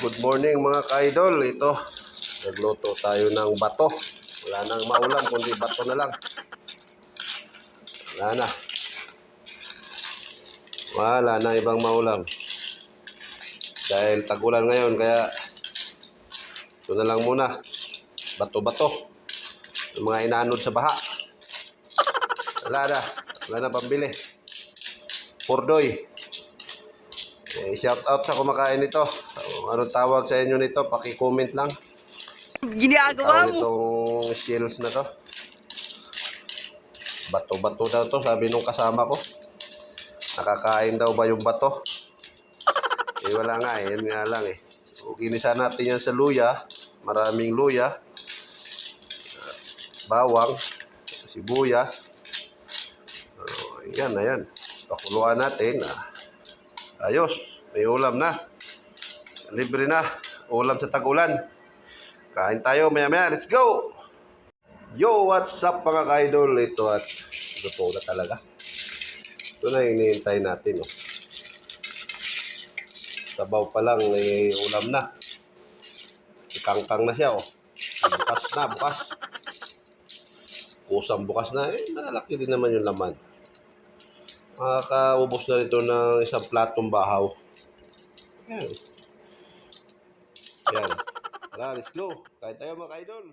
Good morning mga ka-idol. Ito, nagluto tayo ng bato. Wala nang maulam, kundi bato na lang. Wala na. Wala na ibang maulam. Dahil tag-ulan ngayon, kaya ito na lang muna. Bato-bato. Yung mga inanod sa baha. Wala na. Wala na pambili. Purdoy. Shout out sa kumakain nito. Anong tawag sa inyo nito? Paki-comment lang. Ginagawa mo. Itong shells na to. Bato-bato daw to, sabi nung kasama ko. Nakakain daw ba yung bato? Wala nga eh, yun nga lang eh. So, ginisa natin yan sa luya. Maraming luya. Bawang. Sibuyas. Ayan, ayan. Pakuluan natin. Ayos, may ulam na. Libre na. Ulam sa tag-ulan. Kain tayo maya-maya. Let's go! Yo, what's up mga ka-idol? Ito at luto na talaga. Ito na yung hinihintay natin. Oh. Sabaw pa lang, ulam na. Ikangkang na siya. Oh. Bukas na, bukas. Kusang bukas na. Malalaki din naman yung laman. Makakaubos na rito ng isang platong bahaw. Yan. Yan. Tara, let's go. Kain tayo mga ka-idol.